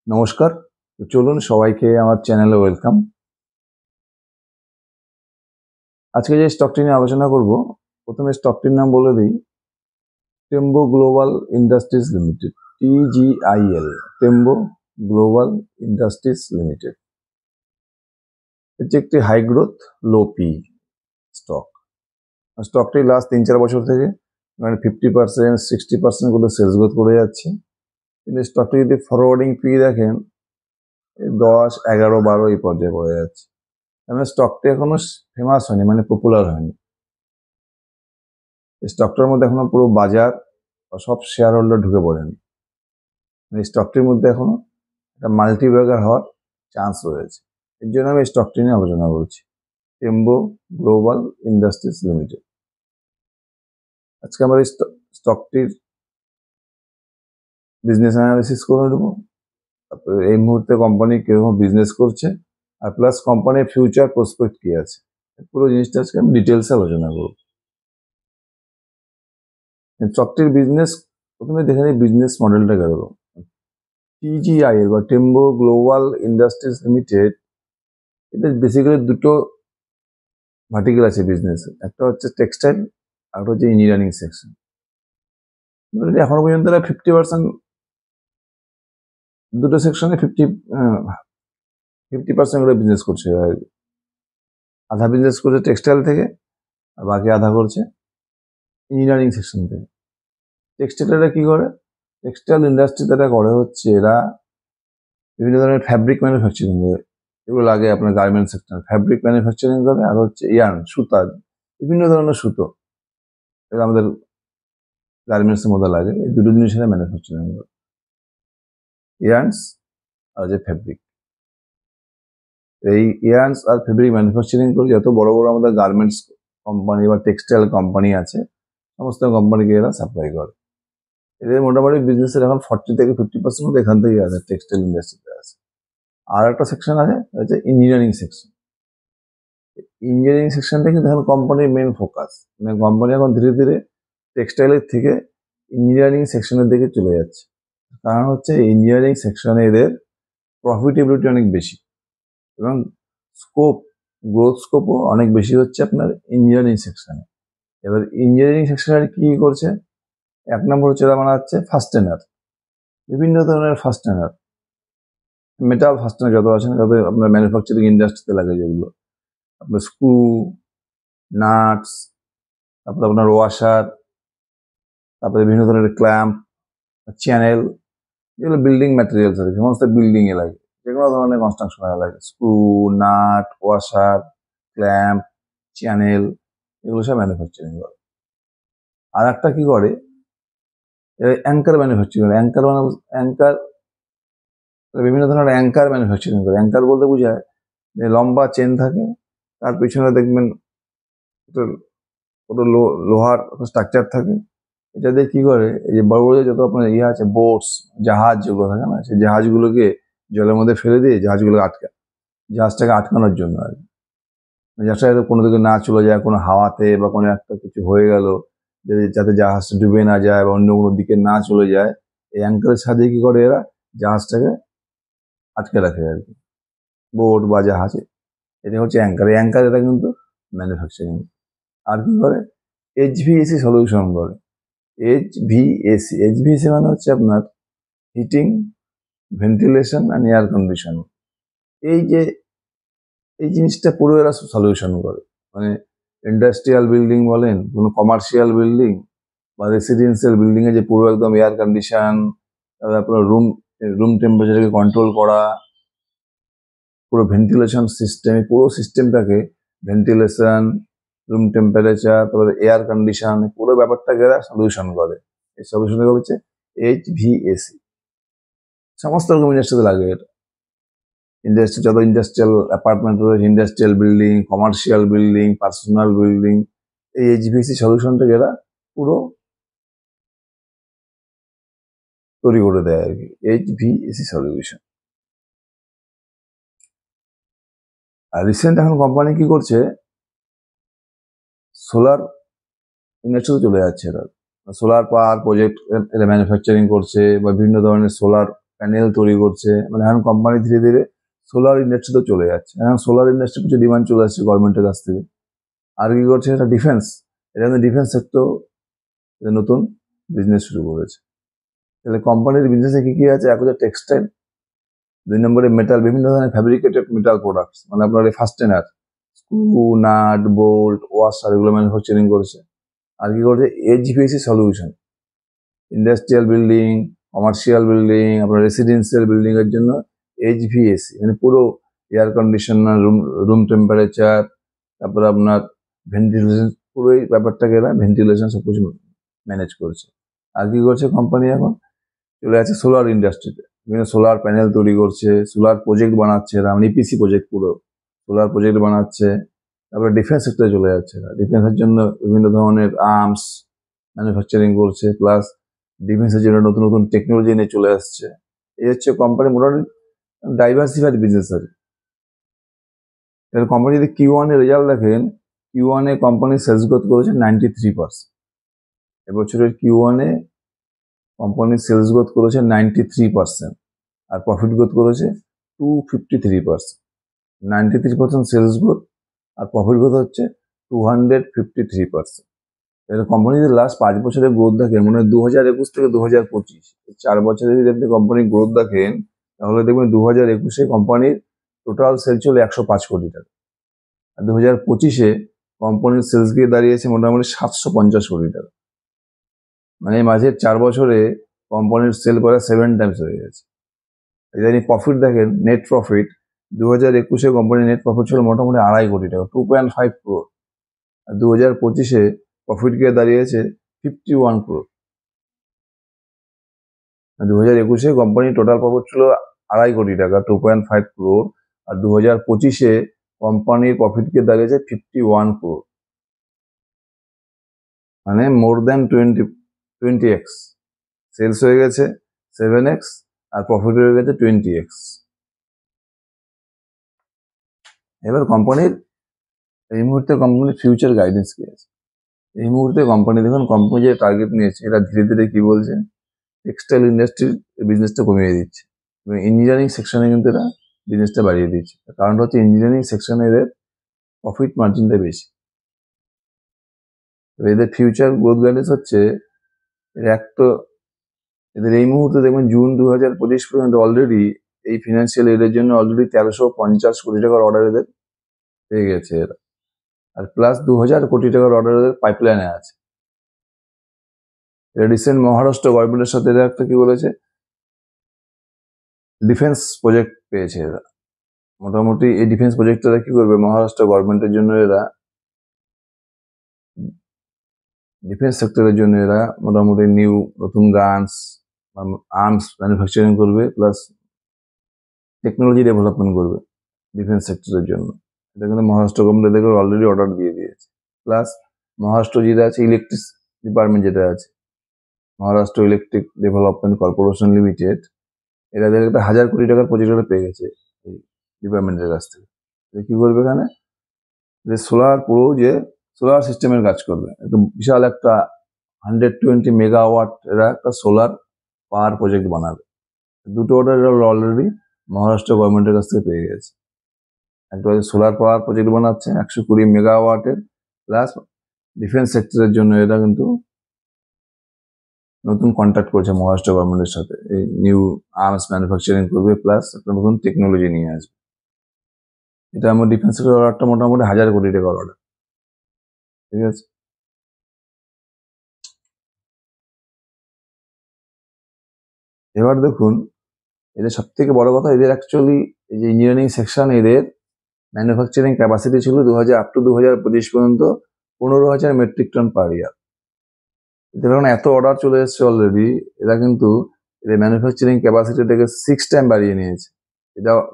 নমস্কার। তো চলুন সবাইকে আমার চ্যানেলে ওয়েলকাম। আজকে যে স্টকটি নিয়ে আলোচনা করব, প্রথমে স্টকটির নাম বলে দিই, Tembo global industries limited, TGIL, Tembo global industries limited. এটি একটি high growth low P stock. স্টকটি লাস্ট 3-4 বছর থেকে 50%, 60% করে সেলস গ্রোথ করে যাচ্ছে। কিন্তু স্টকটি যদি ফরওয়ার্ডিং পি দেখেন, 10, 11, 12 এই পর্যায়ে পড়ে যাচ্ছে। মানে স্টকটি এখনো ফেমাস হয়নি, মানে পপুলার হয়নি। স্টকটার মধ্যে এখনো পুরো বাজার বা সব শেয়ার হোল্ডার ঢুকে পড়েনি। এই স্টকটির মধ্যে এখনো একটা মাল্টিব্যাগার হওয়ার চান্স রয়েছে। এর জন্য আমি স্টকটি নিয়ে আলোচনা করছি, টেম্বো গ্লোবাল ইন্ডাস্ট্রিজ লিমিটেড। আজকে আমরা এই স্টকটির বিজনেস অ্যানালিসিস করে নেবো, তারপরে এই মুহূর্তে কোম্পানি কিরকম বিজনেস করছে, আর প্লাস কোম্পানির ফিউচার প্রসপেক্ট কি আছে, পুরো জিনিসটা আজকে আমি ডিটেলসে আলোচনা করব। স্টকটির বিজনেস প্রথমে দেখে নিই, বিজনেস মডেলটা কিরকম। TGIL বা টেম্বো গ্লোবাল ইন্ডাস্ট্রিজ লিমিটেড, এটা বেসিক্যালি দুটো ভার্টিক্যাল আছে বিজনেসে। একটা হচ্ছে টেক্সটাইল, আর একটা হচ্ছে ইঞ্জিনিয়ারিং সেকশন। এখনো পর্যন্ত 50%, দুটো সেকশনে 50% করে বিজনেস করছে। আধা বিজনেস করছে টেক্সটাইল থেকে, আর বাকি আধা করছে ইঞ্জিনিয়ারিং সেকশন থেকে। টেক্সটাইলটা কি করে, টেক্সটাইল ইন্ডাস্ট্রি তারা করে হচ্ছে, এরা বিভিন্ন ধরনের ফ্যাব্রিক ম্যানুফ্যাকচারিং করে, এগুলো লাগে আপনার গার্মেন্টস সেক্টর, ফ্যাব্রিক ম্যানুফ্যাকচারিং করে, আর হচ্ছে ইয়ার্ন, সুতা, বিভিন্ন ধরনের সুতো, এগুলো আমাদের গার্মেন্টসের মধ্যে লাগে। এই দুটো জিনিসের ম্যানুফ্যাকচারিং করে, ইয়ার্নস আর যে ফ্যাব্রিক। এই ইয়ার্নস আর ফ্যাব্রিক ম্যানুফ্যাকচারিং করে যত বড় বড় আমাদের গার্মেন্টস কোম্পানি বা টেক্সটাইল কোম্পানি আছে, সমস্ত কোম্পানিকে এরা সাপ্লাই করে। এদের মোটামুটি বিজনেসের এখন 40 থেকে 50% মতো এখান থেকেই আছে, টেক্সটাইল ইন্ডাস্ট্রিতে আছে। আর একটা সেকশন আছে, হচ্ছে ইঞ্জিনিয়ারিং সেকশন। ইঞ্জিনিয়ারিং সেকশনটা কিন্তু এখন কোম্পানির মেন ফোকাস। মানে কোম্পানি এখন ধীরে ধীরে টেক্সটাইলের থেকে ইঞ্জিনিয়ারিং সেকশনের দিকে চলে যাচ্ছে। কারণ হচ্ছে ইঞ্জিনিয়ারিং সেকশনে এদের প্রফিটেবিলিটি অনেক বেশি, এবং গ্রোথ স্কোপও অনেক বেশি হচ্ছে আপনার ইঞ্জিনিয়ারিং সেকশনে। এবার ইঞ্জিনিয়ারিং সেকশনে কি করছে, এক নম্বর হচ্ছে এরা বানাচ্ছে ফাস্টেনার, বিভিন্ন ধরনের ফাস্টেনার, মেটাল ফাস্টেনার যত আছে না, যত আপনার ম্যানুফ্যাকচারিং ইন্ডাস্ট্রিতে লাগে, যেগুলো আপনার স্ক্রু, নাটস, তারপরে আপনার ওয়াশার, তারপরে বিভিন্ন ধরনের ক্ল্যাম্প, চ্যানেল, যেগুলো বিল্ডিং ম্যাটেরিয়ালস আছে, সমস্ত বিল্ডিং এ লাগে, যে কোনো ধরনের কনস্ট্রাকশনে লাগে। Screw, nut, washer, clamp, channel, এগুলো সব ম্যানুফ্যাকচারিং করে। আর একটা কি করে, অ্যাঙ্কার ম্যানুফ্যাকচারিং করে। অ্যাঙ্কার বিভিন্ন ধরনের অ্যাঙ্কার ম্যানুফ্যাকচারিং করে। অ্যাঙ্কার বলতে বোঝায় যে লম্বা চেন থাকে, তার পিছনে দেখবেন লোহার স্ট্রাকচার থাকে। এটা দিয়ে কি করে, এই যে বড় বড় যত আপনার আছে বোটস, জাহাজ যেগুলো থাকে না, সেই জাহাজগুলোকে জলের মধ্যে ফেলে দিয়ে জাহাজটাকে আটকানোর জন্য আর কি। জাহাজটা যাতে কোনো দিকে না চলে যায়, কোনো হাওয়াতে বা কোনো একটা কিছু হয়ে গেল, যাতে জাহাজটা ডুবে না যায় বা অন্য কোনো দিকে না চলে যায়, এই অ্যাঙ্কারের সাহায্যে কি করে এরা জাহাজটাকে আটকে রাখে আর কি, বোট বা জাহাজে। এটা হচ্ছে অ্যাঙ্কার। এই অ্যাঙ্কার এটা কিন্তু ম্যানুফ্যাকচারিং। আর কি করে, HVAC সলিউশন করে। HVAC মানে হচ্ছে আপনার heating, ventilation and air condition. এই জিনিসটা পুরো এরা সলিউশন করে। মানে ইন্ডাস্ট্রিয়াল বিল্ডিং বলেন, কোনো কমার্শিয়াল বিল্ডিং বা রেসিডেন্সিয়াল বিল্ডিং এ যে পুরো একদম এয়ার কন্ডিশন, আপনার রুম টেম্পারেচারকে কন্ট্রোল করা, পুরো ভেন্টিলেশন সিস্টেম, পুরো সিস্টেমটাকে ভেন্টিলেশন, রুম টেম্পারেচার, তারপরে এয়ার কন্ডিশন, পুরো ব্যাপারটাকে এরা সলিউশন করে। এই সলিউশন হচ্ছে HVAC। সমস্ত রকম ইন্ডাস্ট্রিতে লাগে এটা। ইন্ডাস্ট্রি, যত ইন্ডাস্ট্রিয়াল অ্যাপার্টমেন্ট রয়েছে, industrial building, commercial building, personal building, এই HVAC সলিউশনটাকে এরা পুরো তৈরি করে দেয় আর কি, HVAC সলিউশন। আর রিসেন্ট এখন কোম্পানি কি করছে, সোলার ইন্ডাস্ট্রিতে চলে যাচ্ছে। এরা সোলার পাওয়ার প্রজেক্ট এরা ম্যানুফ্যাকচারিং করছে, বা বিভিন্ন ধরনের সোলার প্যানেল তৈরি করছে, মানে এখন কোম্পানি ধীরে ধীরে সোলার ইন্ডাস্ট্রিতে চলে যাচ্ছে। এখন সোলার ইন্ডাস্ট্রি কিছু ডিমান্ড চলে আসছে গভর্নমেন্টের কাছ থেকে। আর কি করছে, এটা ডিফেন্স, এটা ডিফেন্স সেক্টর নতুন বিজনেস শুরু করেছে। তাহলে কোম্পানির বিজনেসে কি কি আছে, এক হচ্ছে টেক্সটাইল, 2 নম্বরে মেটাল, বিভিন্ন ধরনের ফ্যাব্রিকেটেড মেটাল প্রোডাক্টস, মানে আপনার এই fastener, screw, nut, bolt, washer, এগুলো ম্যানুফ্যাকচারিং করেছে। আর কি করছে, HVAC solution, industrial building, commercial building, আপনার রেসিডেন্সিয়াল বিল্ডিং এর জন্য এইচভিএসি, মানে পুরো এয়ার কন্ডিশনার, রুম টেম্পারেচার, তারপরে আপনার ভেন্টিলেশন, পুরো এই ব্যাপারটাকে এরা ভেন্টিলেশন সবকিছু ম্যানেজ করছে। আর কি করছে কোম্পানি, এখন চলে আছে সোলার ইন্ডাস্ট্রিতে, বিভিন্ন সোলার প্যানেল তৈরি করছে, সোলার প্রজেক্ট বানাচ্ছে এরা, মানে ইপিসি প্রজেক্ট, পুরো সোলার প্রজেক্ট বানাচ্ছে। তারপরে ডিফেন্স সেক্টরে চলে যাচ্ছে এরা, ডিফেন্সের জন্য বিভিন্ন ধরনের আর্মস ম্যানুফ্যাকচারিং করছে, প্লাস ডিফেন্সের জন্য নতুন নতুন টেকনোলজি নিয়ে চলে আসছে। এই হচ্ছে কোম্পানি মোটামুটি ডাইভার্সিফাইড বিজনেস আর। এর কোম্পানি যদি Q1 এর রেজাল্ট দেখেন, Q1 এ কোম্পানির সেলস গ্রোথ করেছে 93%। এবছরের Q1 এ কোম্পানির সেলস গ্রোথ করেছে 93%, আর প্রফিট গ্রোথ করেছে 253%। 93% সেলস গ্রোথ আর প্রফিট গ্রোথ হচ্ছে 253%। এটা কোম্পানি যদি লাস্ট 5 বছরের গ্রোথ দেখেন, মানে 2021 থেকে 2025, 4 বছরে যদি আপনি কোম্পানির গ্রোথ দেখেন, তাহলে দেখবেন 2021-এ কোম্পানির টোটাল সেল ছিল 105 কোটি টাকা, আর 2025-এ কোম্পানির সেলস গিয়ে দাঁড়িয়েছে মোটামুটি 750 কোটি টাকা। মানে এই মাঝের 4 বছরে কোম্পানির সেল করা 7 টাইমস হয়ে গেছে। যদি প্রফিট দেখেন, নেট প্রফিট, 2021-এ কোম্পানির নেট প্রফিট ছিল মোটামুটি 2.5 কোটি টাকা, 2.5 crore, আর 2025-এ প্রফিট গিয়ে দাঁড়িয়েছে 51 crore। 2021-এ কোম্পানির টোটাল প্রফিট ছিল 2.5 কোটি টাকা, 2.5 crore, আর 2025-এ কোম্পানির প্রফিট গিয়ে দাঁড়িয়েছে 51 crore, মানে মোর দ্যান 20x। সেলস হয়ে গেছে 7x, আর প্রফিট হয়ে গেছে 20x। এবার কোম্পানির এই মুহূর্তে কোম্পানির ফিউচার গাইডেন্স কি আছে, এই মুহূর্তে কোম্পানি দেখুন, কোম্পানি যে টার্গেট নিয়েছে, এরা ধীরে ধীরে কি বলছে, টেক্সটাইল ইন্ডাস্ট্রির বিজনেসটা কমিয়ে দিচ্ছে এবং ইঞ্জিনিয়ারিং সেকশনে কিন্তু এরা বিজনেসটা বাড়িয়ে দিচ্ছে। কারণটা হচ্ছে ইঞ্জিনিয়ারিং সেকশনে এদের প্রফিট মার্জিনটা বেশি। এদের ফিউচার গ্রোথ গাইডেন্স হচ্ছে, এদের এই মুহূর্তে দেখবেন জুন 2025 পর্যন্ত অলরেডি এই ফিনান্সিয়াল ইয়ারের জন্য অলরেডি 1350 কোটি টাকার অর্ডার এদের পেয়ে গেছে এরা, আর প্লাস 2000 কোটি টাকার অর্ডার এদের পাইপলাইনে আছে। এরা রিসেন্ট মহারাষ্ট্র গভর্নমেন্টের সাথে এরা একটা কি বলেছে, ডিফেন্স প্রজেক্ট পেয়েছে এরা। মোটামুটি এই ডিফেন্স প্রজেক্টটা কি করবে, মহারাষ্ট্র গভর্নমেন্টের জন্য এরা, ডিফেন্স সেক্টরের জন্য এরা মোটামুটি নতুন গানস, আর্মস ম্যানুফ্যাকচারিং করবে, প্লাস টেকনোলজি ডেভেলপমেন্ট করবে ডিফেন্স সেক্টরের জন্য। এটা কিন্তু মহারাষ্ট্র গভর্নমেন্ট এদেরকে অলরেডি অর্ডার দিয়ে দিয়েছে। প্লাস মহারাষ্ট্র যেটা আছে, ইলেকট্রিক ডিপার্টমেন্ট যেটা আছে, Maharashtra electric development corporation limited, এরা একটা 1000 কোটি টাকার প্রজেক্ট পেয়ে গেছে এই ডিপার্টমেন্টের কাছ থেকে। কি করবে এখানে, যে সোলার, পুরো যে সোলার সিস্টেমের কাজ করবে, একটা বিশাল একটা 120 মেগাওয়াট এরা একটা সোলার পাওয়ার প্রজেক্ট বানাবে। দুটো অর্ডার অলরেডি মহারাষ্ট্র গভর্নমেন্টের কাছ থেকে পেয়ে গেছে। একটা সোলার পাওয়ার প্রজেক্ট বানাচ্ছে 120 মেগাওয়াটের, প্লাস ডিফেন্স সেক্টরের জন্য এরা কিন্তু নতুন কন্ট্যাক্ট করছে মহারাষ্ট্র গভর্নমেন্টের সাথে, এই নিউ আর্মস ম্যানুফ্যাকচারিং করবে, প্লাস একটা নতুন টেকনোলজি নিয়ে আসবে। এটা আমার ডিফেন্সের অর্ডারটা মোটামুটি 1000 কোটি টাকার অর্ডার, ঠিক আছে। এবার দেখুন, এদের সব থেকে বড় কথা, এদের অ্যাকচুয়ালি এই যে ইঞ্জিনিয়ারিং সেকশন, এদের ম্যানুফ্যাকচারিং ক্যাপাসিটি ছিল 2025 পর্যন্ত 15,000 মেট্রিক টন পার ইয়ার। এদের এখন এত অর্ডার চলে এসছে অলরেডি, এরা কিন্তু এদের ম্যানুফ্যাকচারিং ক্যাপাসিটিটাকে 6 টাইম বাড়িয়ে নিয়েছে।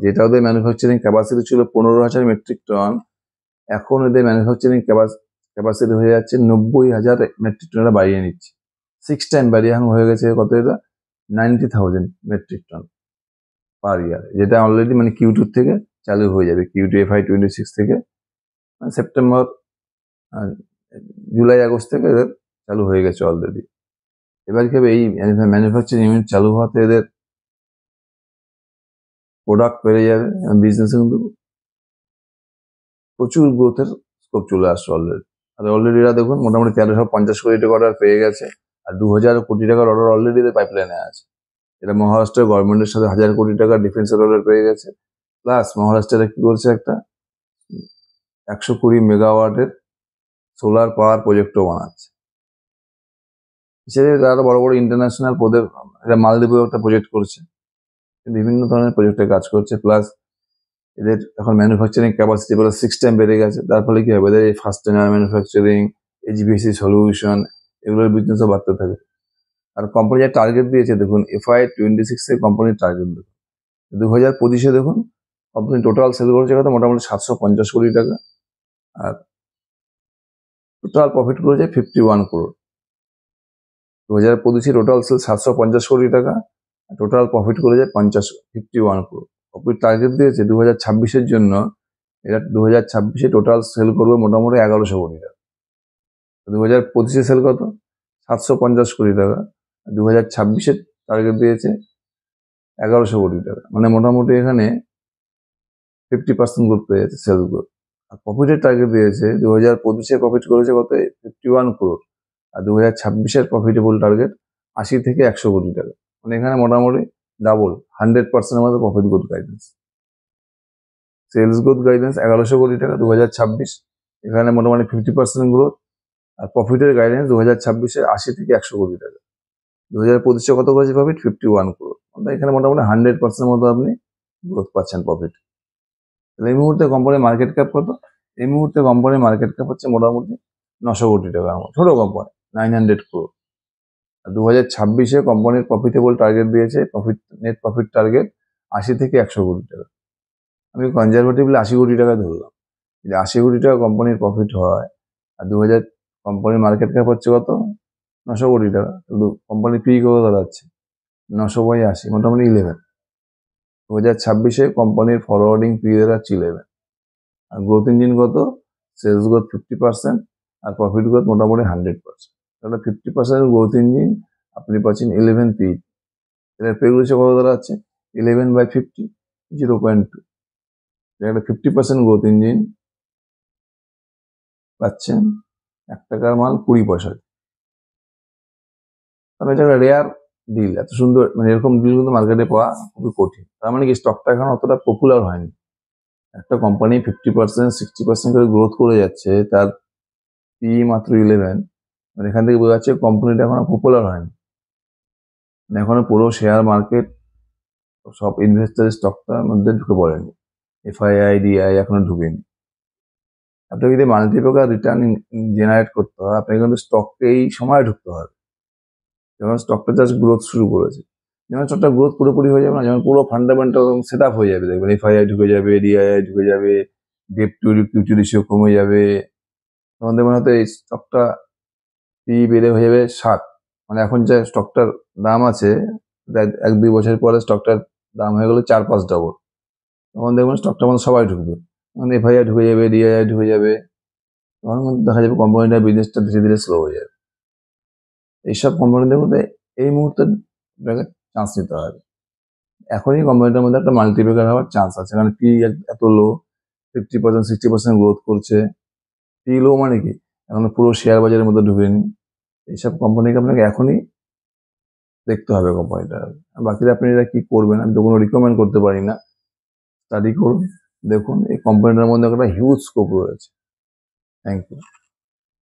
যেটা ওদের ম্যানুফ্যাকচারিং ক্যাপাসিটি ছিল 15,000 মেট্রিক টন, এখন এদের ম্যানুফ্যাকচারিং ক্যাপাসিটি হয়ে যাচ্ছে 90,000 মেট্রিক টন, বাড়িয়ে নিচ্ছে। 6 টাইম বাড়িয়ে এখন হয়ে গেছে কত, এটা 90,000 মেট্রিক টন পার ইয়ার, যেটা অলরেডি মানে Q2 থেকে চালু হয়ে যাবে, Q2 FY26 থেকে, মানে সেপ্টেম্বর, জুলাই আগস্ট থেকে এদের চালু হয়ে গেছে অলরেডি। এবার কি হবে, এই ম্যানুফ্যাকচারিং ইউনিট চালু হওয়াতে এদের প্রোডাক্ট বেড়ে যাবে, বিজনেসে কিন্তু প্রচুর গ্রোথের স্কোপ চলে আসছে অলরেডি। আর অলরেডি এরা দেখুন মোটামুটি 1350 কোটি টাকা অর্ডার পেয়ে গেছে, আর 2000 কোটি টাকার অর্ডার অলরেডি পাইপলাইনে আছে। এটা মহারাষ্ট্রের গভর্নমেন্টের সাথে 1000 কোটি টাকা ডিফেন্সের অর্ডার পেয়ে গেছে। প্লাস মহারাষ্ট্রে কি করছে, একটা 120 মেগাওয়াটের সোলার পাওয়ার প্রজেক্টও বানাচ্ছে। হিসেবে আরো বড় বড় ইন্টারন্যাশনাল পদে এরা মালদ্বীপেও একটা প্রজেক্ট করছে, বিভিন্ন ধরনের প্রজেক্টে কাজ করছে। প্লাস এদের এখন ম্যানুফ্যাকচারিং ক্যাপাসিটি প্রায় 6 টাইম বেড়ে গেছে। তার ফলে কি হবে, এদের এই first general manufacturing, HVAC solution, এগুলোর বিজনেসও বাড়তে থাকে। আর কোম্পানি যে টার্গেট দিয়েছে দেখুন, FY26 এর কোম্পানির টার্গেট দেখুন, 2025 দেখুন কোম্পানি টোটাল সেল করেছে কত, মোটামুটি 750 কোটি টাকা, আর টোটাল প্রফিট করেছে 51 করোড়। 2025 টোটাল সেল 750 কোটি টাকা, টোটাল প্রফিট করেছে 51 করোড়। প্রফিট টার্গেট দিয়েছে 2026-এর জন্য, এরা 2026-এ টোটাল সেল করবে মোটামুটি 1100 কোটি টাকা। 2025-এ সেল কত, 750 কোটি টাকা, 2026-এর টার্গেট দিয়েছে 1100 কোটি টাকা, মানে মোটামুটি এখানে 50% গ্রোথ পেয়ে যাচ্ছে, সেলস গ্রোথ। আর প্রফিটের টার্গেট দিয়েছে 2025-এ প্রফিট করেছে কত, 51 করোড়, আর 2026-এর প্রফিটেবল টার্গেট 80 থেকে 100 কোটি টাকা, মানে এখানে মোটামুটি ডাবল 100%-এর মধ্যে profit growth guidance. Sales growth guidance 1100 crore টাকা 2026, এখানে মোটামুটি 50% গ্রোথ, আর প্রফিটের গাইডেন্স 2026-এ 80 থেকে 100 কোটি টাকা। 2025-এ কত করেছে প্রফিট, 51 করোড়, মানে এখানে মোটামুটি 100%-এর মতো আপনি গ্রোথ পাচ্ছেন প্রফিট। এই মুহূর্তে কোম্পানির মার্কেট ক্যাপ কত, এই মুহূর্তে কোম্পানির মার্কেট ক্যাপ হচ্ছে মোটামুটি 900 কোটি টাকা, ছোট কোম্পানি 900 করোড়। 2026-এ কোম্পানির প্রফিটেবল টার্গেট দিয়েছে, নেট প্রফিট টার্গেট 80 থেকে 100 কোটি টাকা। আমি কনজারভেটিভলি 80 কোটি টাকা ধরলাম, যদি 80 কোটি টাকা কোম্পানির প্রফিট হয়, আর কোম্পানির মার্কেট ক্যাপ হচ্ছে কত, 900 কোটি টাকা, কিন্তু কোম্পানির পি কত দাঁড়াচ্ছে, 900/80, মোটামুটি 11। 2026-এ কোম্পানির ফরওয়ার্ডিং পি দাঁড়াচ্ছে 11। আর গ্রোথ ইঞ্জিন কত, সেলস গ্রোথ 50%, আর প্রফিট গ্রোথ মোটামুটি 100%। তাহলে 50% গ্রোথ ইঞ্জিন আপনি পাচ্ছেন 11 পি। এর পে রয়েছে কত দাঁড়াচ্ছে, 11/50, 0.2। একটা 50% গ্রোথ ইঞ্জিন পাচ্ছেন 1 টাকার মাল 20 পয়সা। তবে এটা একটা রেয়ার ডিল, এত সুন্দর, মানে এরকম ডিল কিন্তু মার্কেটে পাওয়া খুবই কঠিন। তার মানে কি, স্টকটা এখন অতটা পপুলার হয়নি। একটা কোম্পানি 50% 60% করে গ্রোথ করে যাচ্ছে, তার পি মাত্র 11, মানে এখান থেকে বোঝা যাচ্ছে কোম্পানিটা এখনো পপুলার হয়নি, মানে এখনো পুরো শেয়ার মার্কেট সব ইনভেস্টারের স্টকটার মধ্যে ঢুকে পড়েনি, FII DI এখনো ঢুকেনি। আপনাকে যদি মাল্টিপ্যাকার রিটার্ন জেনারেট করতে হয়, আপনাকে কিন্তু স্টককে এই সময় ঢুকতে হবে যখন স্টকটা জাস্ট গ্রোথ শুরু করেছে। যেমন স্টকটা গ্রোথ পুরোপুরি হয়ে যাবে না, যেমন পুরো ফান্ডামেন্টাল সেট আপ হয়ে যাবে, দেখবেন FII ঢুকে যাবে, DII ঢুকে যাবে, ডেপ টু ইকুইটি রেশিও কমে যাবে, তখন দেখবেন হয়তো এই স্টকটা পি বেড়ে হয়ে যাবে 7, মানে এখন যে স্টকটার দাম আছে 1-2 বছর পরে স্টকটার দাম হয়ে গেলো 4-5 ডবল। তখন দেখবেন স্টকটার মধ্যে সবাই ঢুকবে, তখন FII ঢুকে যাবে, DII ঢুকে যাবে, তখন দেখা যাবে কোম্পানিটার বিজনেসটা ধীরে ধীরে স্লো হয়ে যাবে। এইসব কোম্পানিদের মধ্যে এই মুহূর্তে চান্স নিতে হবে। এখনই কোম্পানিটার মধ্যে একটা মাল্টিপ্যাকার হওয়ার চান্স আছে, কারণ পি এত লো, 50% 60% গ্রোথ করছে। পি লো মানে কি, এখন পুরো শেয়ার বাজারের মধ্যে ঢুকেনি। এইসব কোম্পানিকে আপনাকে এখনই দেখতে হবে কোম্পানিটা। বাকিরা আপনি এরা কি করবেন, আমি তো কোনো রিকমেন্ড করতে পারি না। স্টাডি করুন, দেখুন এই কোম্পানিটার মধ্যে একটা হিউজ স্কোপ রয়েছে। Thank you.